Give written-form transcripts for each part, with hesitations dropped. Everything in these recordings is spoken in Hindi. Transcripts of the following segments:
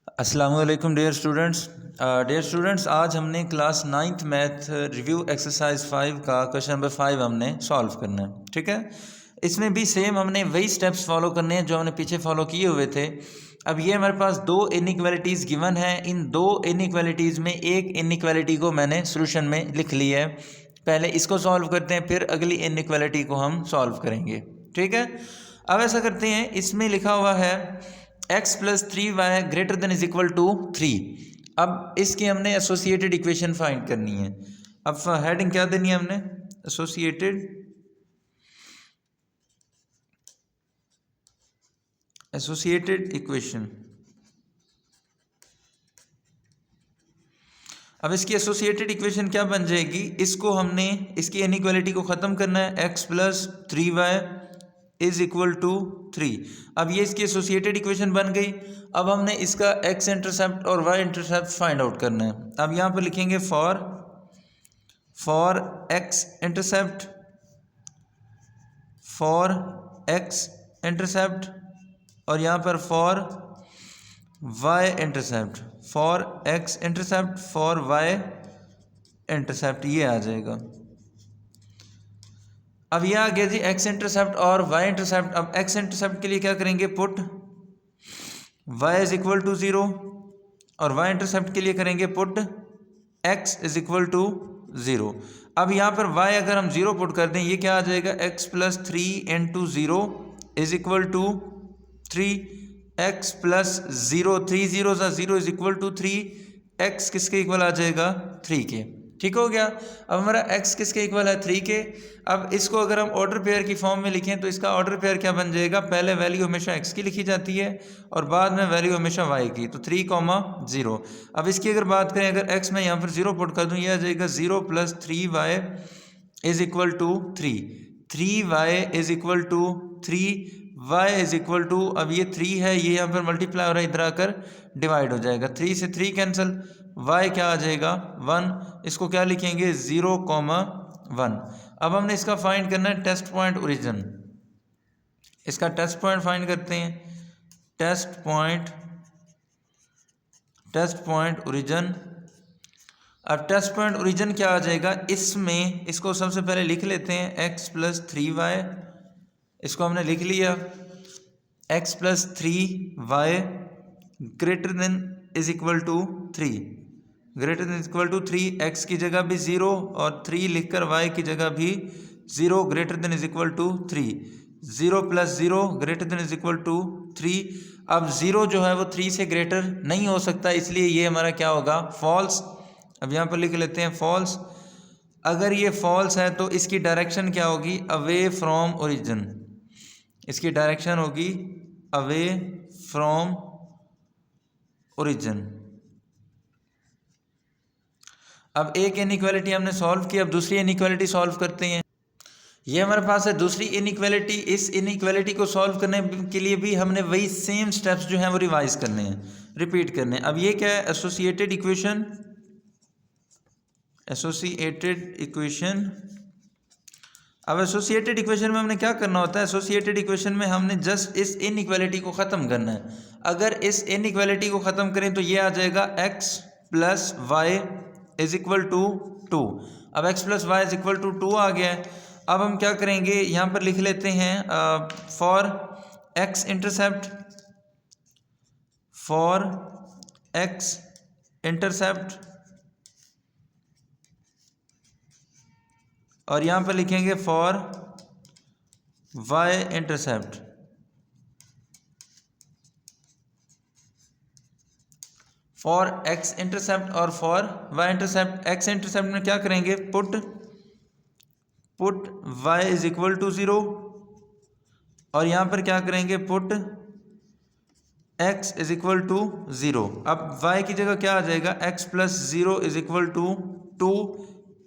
अस्सलामुअलैकुम डियर स्टूडेंट्स आज हमने class 9th math review exercise 5 का क्वेश्चन नंबर 5 हमने सॉल्व करना है। ठीक है, इसमें भी सेम हमने वही स्टेप्स फॉलो करने हैं जो हमने पीछे फॉलो किए हुए थे। अब ये हमारे पास दो इनइक्वालिटीज़ गिवन है। इन दो इनइक्वालिटीज़ में एक इनइक्वालिटी को मैंने सोल्यूशन में लिख लिया है। पहले इसको सॉल्व करते हैं, फिर अगली इनइक्वालिटी को हम सॉल्व करेंगे। ठीक है, अब ऐसा करते हैं, इसमें लिखा हुआ है x plus 3y greater than is equal to 3। अब इसकी हमने एसोसिएटेड इक्वेशन फाइंड करनी है। अब हेडिंग क्या देनी है हमने? Associated equation. अब इसकी एसोसिएटेड इक्वेशन क्या बन जाएगी? इसको हमने इसकी इनइक्वालिटी को ख़त्म करना है। x plus 3y is equal to 3। अब ये इसकी एसोसिएटेड इक्वेशन बन गई। अब हमने इसका x इंटरसेप्ट और y इंटरसेप्ट फाइंड आउट करना है। अब यहाँ पर लिखेंगे फॉर x इंटरसेप्ट और यहाँ पर for y intercept, for x intercept for y intercept, ये आ जाएगा। अब यह आ गया जी x इंटरसेप्ट और y इंटरसेप्ट। अब x इंटरसेप्ट के लिए क्या करेंगे? Put y is equal to 0 और y इंटरसेप्ट के लिए करेंगे put x is equal to 0। अब यहाँ पर y अगर हम 0 पुट कर दें, ये क्या आ जाएगा? x plus 3 into 0 is equal to 3। x plus 0, 3 0 is equal to 3। x किसके इक्वल आ जाएगा? 3 के। ठीक हो गया। अब हमारा x किसके इक्वल है? 3 के। अब इसको अगर हम ऑर्डर पेयर की फॉर्म में लिखें तो इसका ऑर्डर पेयर क्या बन जाएगा? पहले वैल्यू हमेशा x की लिखी जाती है और बाद में वैल्यू हमेशा y की, तो 3, 0। अब इसकी अगर बात करें, अगर x में यहाँ पर 0 पुट कर दूँ, यह आ जाएगा 0 plus 3y is equal to 3। 3y is equal to 3y is equal to, अब ये 3 है, ये यहाँ पर मल्टीप्लाई हो रहा है, इधर आकर डिवाइड हो जाएगा। 3 से 3 कैंसिल, y क्या आ जाएगा? 1। इसको क्या लिखेंगे? 0,1। अब हमने इसका फाइंड करना है टेस्ट पॉइंट ओरिजिन। इसका टेस्ट पॉइंट फाइंड करते हैं। Test point origin. अब टेस्ट पॉइंट ओरिजिन क्या आ जाएगा? इसमें इसको सबसे पहले लिख लेते हैं x प्लस 3y। इसको हमने लिख लिया, x plus 3y greater than is equal to 3। Greater than is equal to 3, x की जगह भी 0 और 3 लिखकर y की जगह भी 0 greater than is equal to 3। 0 plus 0 greater than is equal to 3। अब 0 जो है वो 3 से ग्रेटर नहीं हो सकता, इसलिए ये हमारा क्या होगा? फॉल्स। अब यहाँ पर लिख लेते हैं फॉल्स। अगर ये फॉल्स है तो इसकी डायरेक्शन क्या होगी? Away from origin. इसकी डायरेक्शन होगी अवे फ्रॉम ओरिजिन। अब एक इनइक्वालिटी हमने सॉल्व की, अब दूसरी इनइक्वालिटी सॉल्व करते हैं। ये हमारे पास है दूसरी इनइक्वालिटी। इस इनइक्वालिटी को सॉल्व करने के लिए भी हमने वही सेम स्टेप्स जो हैं वो रिवाइज करने हैं, रिपीट करने हैं। अब ये क्या है? Associated equation. अब एसोसिएटेड इक्वेशन में हमने क्या करना होता है? एसोसिएटेड इक्वेशन में हमने जस्ट इस इनइक्वालिटी को ख़त्म करना है। अगर इस इनइक्वालिटी को ख़त्म करें तो ये आ जाएगा x plus Y is equal to 2। अब x plus Y is equal to 2 आ गया है। अब हम क्या करेंगे? यहाँ पर लिख लेते हैं फॉर x इंटरसेप्ट और यहाँ पर लिखेंगे for y intercept. For x intercept और for y intercept. x intercept में क्या करेंगे? Put y is equal to 0 और यहाँ पर क्या करेंगे? Put x is equal to 0। अब y की जगह क्या आ जाएगा? x plus 0 is equal to 2,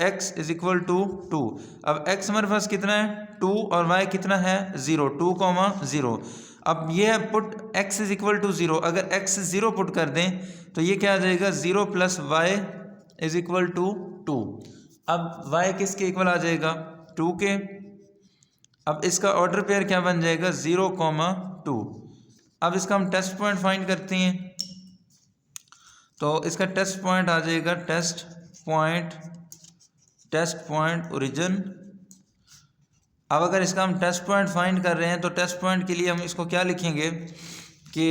x is equal to 2। अब x हमारे पास कितना है? 2 और y कितना है? 0, 2,0। अब ये है put x is equal to 0। अगर x 0 पुट कर दें तो ये क्या आ जाएगा? 0 plus y is equal to 2। अब y किसके इक्वल आ जाएगा? 2 के। अब इसका ऑर्डर पेयर क्या बन जाएगा? 0,2। अब इसका हम टेस्ट पॉइंट फाइंड करते हैं। तो इसका टेस्ट पॉइंट आ जाएगा टेस्ट पॉइंट ओरिजिन। अब अगर इसका हम टेस्ट पॉइंट फाइंड कर रहे हैं तो टेस्ट पॉइंट के लिए हम इसको क्या लिखेंगे कि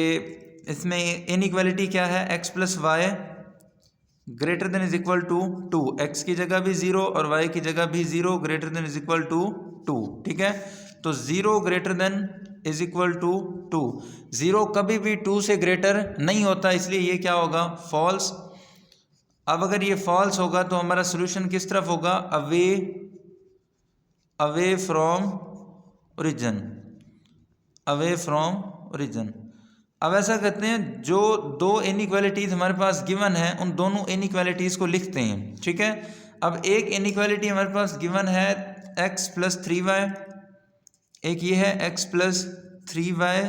इसमें इनइक्वालिटी क्या है, x plus y greater than is equal to 2, x की जगह भी 0 और y की जगह भी 0 greater than is equal to 2। ठीक है, तो 0 greater than is equal to 2, 0 कभी भी 2 से ग्रेटर नहीं होता, इसलिए ये क्या होगा, फॉल्स। अब अगर ये फॉल्स होगा तो हमारा सोल्यूशन किस तरफ होगा, अवे फ्रॉम ओरिजिन। अब ऐसा करते हैं, जो दो इनइक्वालिटीज़ हमारे पास गिवन है उन दोनों इनइक्वालिटीज़ को लिखते हैं। ठीक है, अब एक इनइक्वालिटी हमारे पास गिवन है x प्लस 3y, एक ये है x प्लस 3y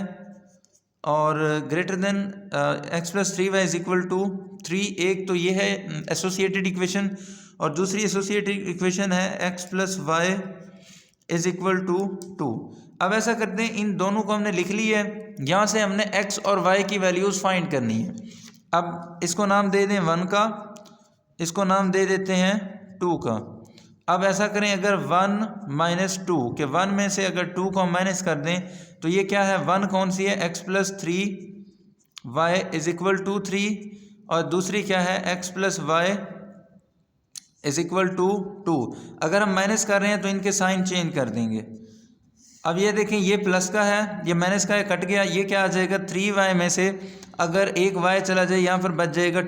और greater than x plus 3y is equal to 3। एक तो ये है एसोसिएटेड इक्वेशन और दूसरी एसोसिएटेड इक्वेशन है x plus y is equal to 2। अब ऐसा करते हैं, इन दोनों को हमने लिख लिया है, यहाँ से हमने x और y की वैल्यूज़ फाइंड करनी है। अब इसको नाम दे दें 1 का, इसको नाम दे देते हैं 2 का। अब ऐसा करें, अगर 1 माइनस 2 के 1 में से अगर 2 को हम माइनस कर दें तो ये क्या है, 1 कौन सी है, x plus 3y is equal to 3 और दूसरी क्या है, x plus Y is equal to 2। अगर हम माइनस कर रहे हैं तो इनके साइन चेंज कर देंगे। अब ये देखें, ये प्लस का है, ये माइनस का है, कट गया, ये क्या आ जाएगा, 3y में से अगर एक y चला जाए यहाँ पर बच जाएगा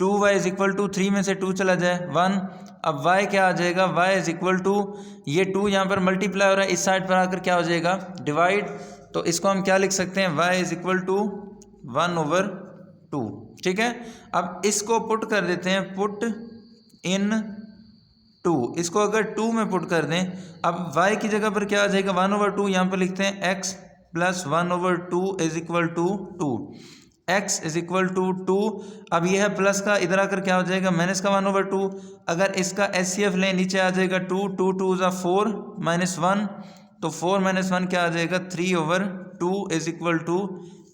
2y इज इक्वल टू 3 में से 2 चला जाए 1। अब y क्या आ जाएगा, y इज इक्वल टू, ये 2 यहाँ पर मल्टीप्लाई हो रहा है, इस साइड पर आकर क्या हो जाएगा, डिवाइड। तो इसको हम क्या लिख सकते हैं, y इज इक्वल टू 1/2। ठीक है, अब इसको पुट कर देते हैं, पुट इन 2, इसको अगर 2 में पुट कर दें, अब y की जगह पर क्या आ जाएगा, 1/2, यहाँ पर लिखते हैं x plus 1/2 is equal to 2, x is equal to 2। अब यह है प्लस का, इधर आकर क्या हो जाएगा, माइनस का 1/2। अगर इसका HCF लें, नीचे आ जाएगा 2, 2 2 ज़ा 4 माइनस 1, तो 4 माइनस 1 क्या आ जाएगा, 3/2 इज इक्वल टू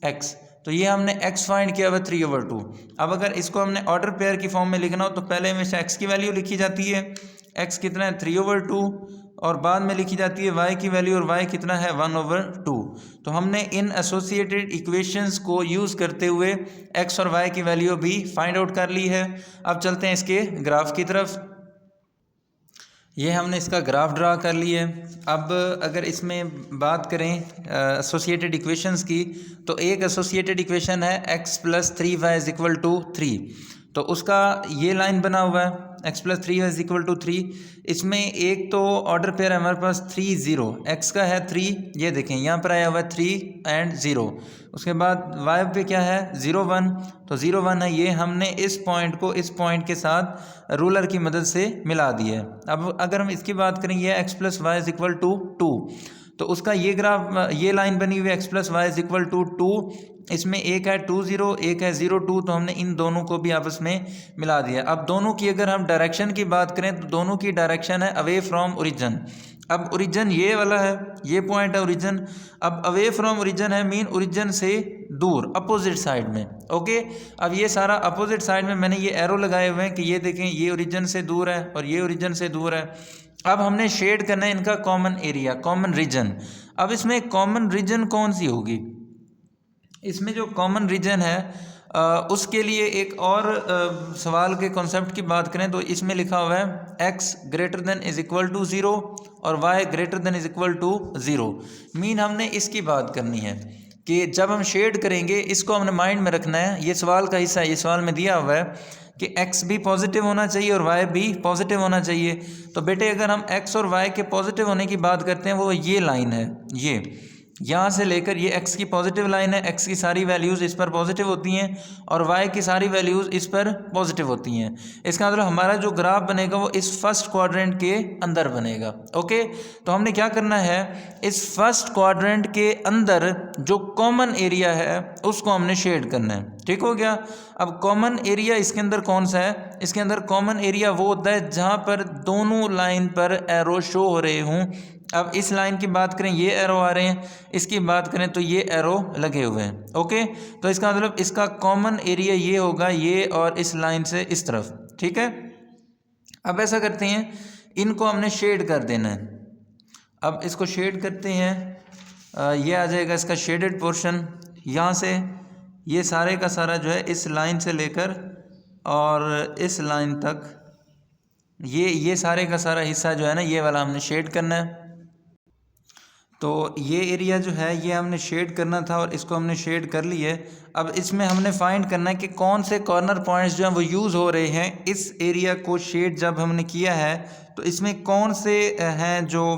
x। तो ये हमने x फाइंड किया हुआ 3/2। अब अगर इसको हमने ऑर्डर पेयर की फॉर्म में लिखना हो तो पहले हमेशा x की वैल्यू लिखी जाती है, x कितना है 3/2, और बाद में लिखी जाती है y की वैल्यू, और y कितना है 1/2। तो हमने इन एसोसिएटेड इक्वेशंस को यूज़ करते हुए x और y की वैल्यू भी फाइंड आउट कर ली है। अब चलते हैं इसके ग्राफ की तरफ। ये हमने इसका ग्राफ ड्रा कर लिया है। अब अगर इसमें बात करें एसोसिएटेड इक्वेशंस की, तो एक एसोसिएटेड इक्वेशन है x plus 3y is equal to 3, तो उसका ये लाइन बना हुआ है x plus 3y is equal to 3। इसमें एक तो ऑर्डर पेयर है हमारे पास 3 0, x का है 3, ये देखें यहाँ पर आया हुआ है 3 and 0। उसके बाद y पे क्या है 0 1, तो 0 1 है, ये हमने इस पॉइंट को इस पॉइंट के साथ रूलर की मदद से मिला दिया है। अब अगर हम इसकी बात करें, ये x plus Y is equal to 2, तो उसका ये ग्राफ, ये लाइन बनी हुई है x plus Y is equal to 2। इसमें एक है 2 0, एक है 0 2, तो हमने इन दोनों को भी आपस में मिला दिया। अब दोनों की अगर हम डायरेक्शन की बात करें तो दोनों की डायरेक्शन है अवे फ्रॉम ओरिजिन। अब ओरिजिन ये वाला है, ये पॉइंट है ओरिजिन। अब अवे फ्रॉम ओरिजिन है, मीन ओरिजिन से दूर, अपोजिट साइड में। ओके, अब ये सारा अपोजिट साइड में मैंने ये एरो लगाए हुए हैं कि ये देखें, ये ओरिजिन से दूर है और ये ओरिजिन से दूर है। अब हमने शेड करना है इनका कॉमन एरिया, कॉमन रीजन। अब इसमें कॉमन रीजन कौन सी होगी, इसमें जो कॉमन रीजन है उसके लिए एक और सवाल के कॉन्सेप्ट की बात करें तो इसमें लिखा हुआ है x greater than is equal to 0 और y greater than is equal to 0। Mean हमने इसकी बात करनी है कि जब हम शेड करेंगे, इसको हमने माइंड में रखना है। ये सवाल का हिस्सा है, ये सवाल में दिया हुआ है कि x भी पॉजिटिव होना चाहिए और y भी पॉजिटिव होना चाहिए। तो बेटे अगर हम x और y के पॉजिटिव होने की बात करते हैं, वो ये लाइन है, ये यहाँ से लेकर ये x की पॉजिटिव लाइन है, x की सारी वैल्यूज़ इस पर पॉजिटिव होती हैं और y की सारी वैल्यूज़ इस पर पॉजिटिव होती हैं। इसका मतलब हमारा जो ग्राफ बनेगा वो इस फर्स्ट क्वाड्रेंट के अंदर बनेगा। ओके, तो हमने क्या करना है, इस फर्स्ट क्वाड्रेंट के अंदर जो कॉमन एरिया है उसको हमने शेड करना है। ठीक हो गया। अब कॉमन एरिया इसके अंदर कौन सा है, इसके अंदर कॉमन एरिया वो होता है जहाँ पर दोनों लाइन पर एरो शो हो रहे हों, अब इस लाइन की बात करें, ये एरो आ रहे हैं, इसकी बात करें तो ये एरो लगे हुए हैं। ओके, तो इसका मतलब इसका कॉमन एरिया ये होगा, ये और इस लाइन से इस तरफ। ठीक है, अब ऐसा करते हैं, इनको हमने शेड कर देना है। अब इसको शेड करते हैं, ये आ जाएगा इसका शेडेड पोर्शन। यहाँ से ये सारे का सारा जो है इस लाइन से लेकर और इस लाइन तक, ये सारे का सारा हिस्सा जो है ना, ये वाला हमने शेड करना है। तो ये एरिया जो है ये हमने शेड करना था और इसको हमने शेड कर लिए। अब इसमें हमने फाइंड करना है कि कौन से कॉर्नर पॉइंट्स जो हैं वो यूज़ हो रहे हैं। इस एरिया को शेड जब हमने किया है तो इसमें कौन से हैं जो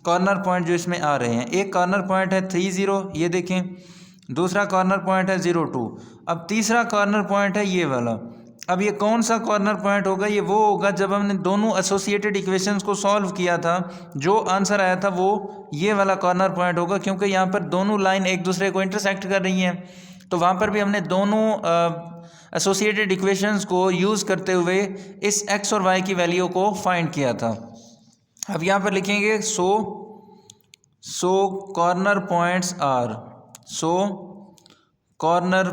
कॉर्नर पॉइंट जो इसमें आ रहे हैं। एक कॉर्नर पॉइंट है 30, ये देखें, दूसरा कॉर्नर पॉइंट है 02, अब तीसरा कॉर्नर पॉइंट है ये वाला। अब ये कौन सा कॉर्नर पॉइंट होगा, ये वो होगा जब हमने दोनों एसोसिएटेड इक्वेशंस को सॉल्व किया था, जो आंसर आया था वो ये वाला कॉर्नर पॉइंट होगा, क्योंकि यहाँ पर दोनों लाइन एक दूसरे को इंटरसेक्ट कर रही हैं। तो वहाँ पर भी हमने दोनों एसोसिएटेड इक्वेशंस को यूज़ करते हुए इस एक्स और वाई की वैल्यू को फाइंड किया था। अब यहाँ पर लिखेंगे so corner points are, corner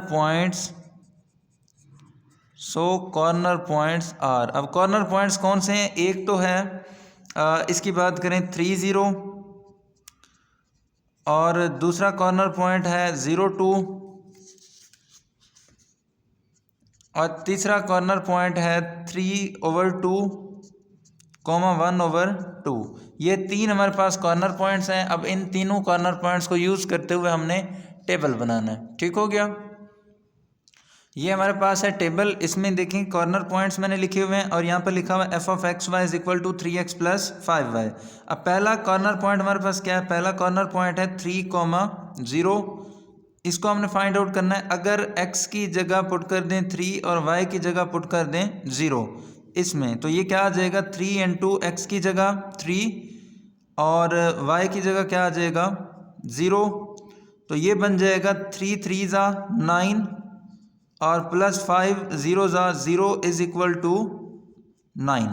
points are. अब कॉर्नर पॉइंट्स कौन से हैं, एक तो है इसकी बात करें 30 और दूसरा कॉर्नर पॉइंट है 02 और तीसरा कॉर्नर पॉइंट है 3/2, 1/2। ये तीन हमारे पास कॉर्नर पॉइंट्स हैं। अब इन तीनों कॉर्नर पॉइंट्स को यूज़ करते हुए हमने टेबल बनाना है। ठीक हो गया, ये हमारे पास है टेबल। इसमें देखें कॉर्नर पॉइंट्स मैंने लिखे हुए हैं और यहाँ पर लिखा हुआ है f(x, y) = 3x + 5y। अब पहला कॉर्नर पॉइंट हमारे पास क्या है, पहला कॉर्नर पॉइंट है 3,0। इसको हमने फाइंड आउट करना है। अगर x की जगह पुट कर दें 3 और y की जगह पुट कर दें 0 इसमें, तो ये क्या आ जाएगा, 3 × x की जगह 3 और y की जगह क्या आ जाएगा 0। तो ये बन जाएगा 3 3 ज़ा 9 और +5 0 ज़ा 0 = 9।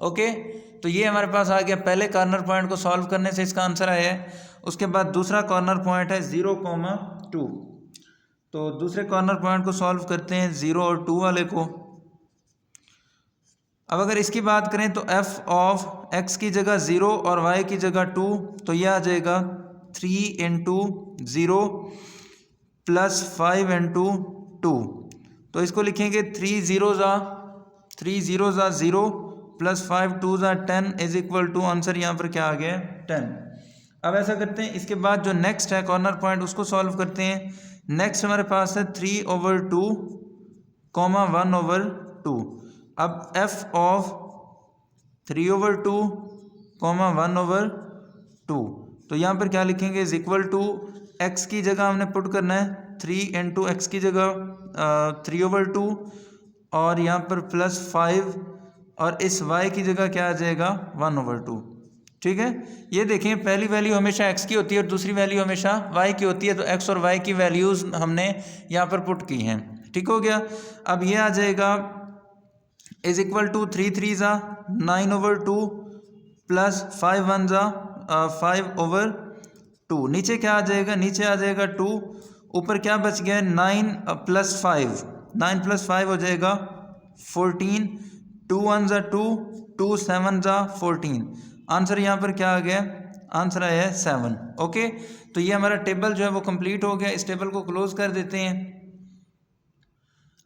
ओके, तो ये हमारे पास आ गया। पहले कॉर्नर पॉइंट को सॉल्व करने से इसका आंसर आया है। उसके बाद दूसरा कॉर्नर पॉइंट है 0,2। तो दूसरे कॉर्नर पॉइंट को सॉल्व करते हैं 0 और 2 वाले को। अब अगर इसकी बात करें तो f(x) की जगह 0 और y की जगह 2, तो यह आ जाएगा 3 × 0 + 5 × 2। तो इसको लिखेंगे 3 0 ज़ा 0 + 5 2 ज़ा 10 = आंसर यहाँ पर क्या आ गया 10। अब ऐसा करते हैं, इसके बाद जो नेक्स्ट है कॉर्नर पॉइंट उसको सॉल्व करते हैं। नेक्स्ट हमारे पास है 3/2, 1/2। अब f(3/2, 1/2), तो यहाँ पर क्या लिखेंगे x की जगह हमने पुट करना है 3 × x की जगह 3/2 और यहाँ पर +5 और इस y की जगह क्या आ जाएगा 1/2। ठीक है, ये देखें पहली वैल्यू हमेशा x की होती है और दूसरी वैल्यू हमेशा y की होती है। तो x और y की वैल्यूज़ हमने यहाँ पर पुट की हैं। ठीक हो गया। अब ये आ जाएगा = 3 3 ज़ा 9/2 + 5 1 ज़ा 5/2। नीचे क्या आ जाएगा, नीचे आ जाएगा 2, ऊपर क्या बच गया 9 + 5, 9 + 5 हो जाएगा 14, 2 1 ज़ा 2, 2 7 ज़ा 14। आंसर यहाँ पर क्या आ गया, आंसर आया है 7। ओके, तो ये हमारा टेबल जो है वो कंप्लीट हो गया। इस टेबल को क्लोज कर देते हैं।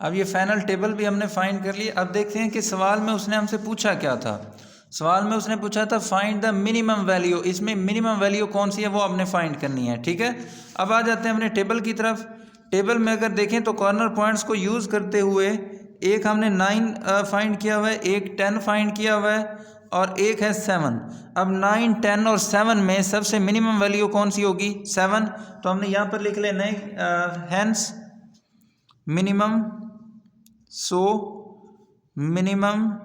अब ये फाइनल टेबल भी हमने फाइंड कर लिया। अब देखते हैं कि सवाल में उसने हमसे पूछा क्या था। सवाल में उसने पूछा था फाइंड द मिनिमम वैल्यू। इसमें मिनिमम वैल्यू कौन सी है वो आपने फाइंड करनी है। ठीक है, अब आ जाते हैं अपने टेबल की तरफ। टेबल में अगर देखें तो कॉर्नर पॉइंट्स को यूज़ करते हुए एक हमने 9 फाइंड किया हुआ है, एक 10 फाइंड किया हुआ है और एक है 7। अब 9 10 और 7 में सबसे मिनिमम वैल्यू कौन सी होगी 7। तो हमने यहाँ पर लिख लेना है hence minimum, so minimum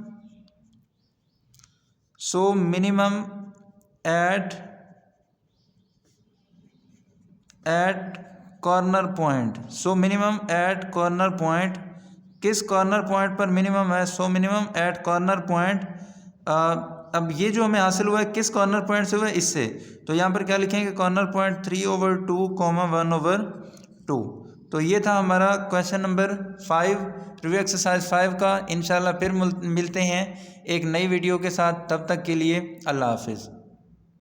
at corner point. So minimum at corner point, किस कॉर्नर पॉइंट पर मिनिमम है, so minimum at corner point अब ये जो हमें हासिल हुआ है किस कॉर्नर पॉइंट से हुआ है, इससे। तो यहाँ पर क्या लिखेंगे, कॉर्नर पॉइंट 3/2, 1/2। तो ये था हमारा क्वेश्चन नंबर 5 रिव्यू एक्सरसाइज 5 का। इंशाल्लाह फिर मिलते हैं एक नई वीडियो के साथ। तब तक के लिए अल्लाह हाफिज़।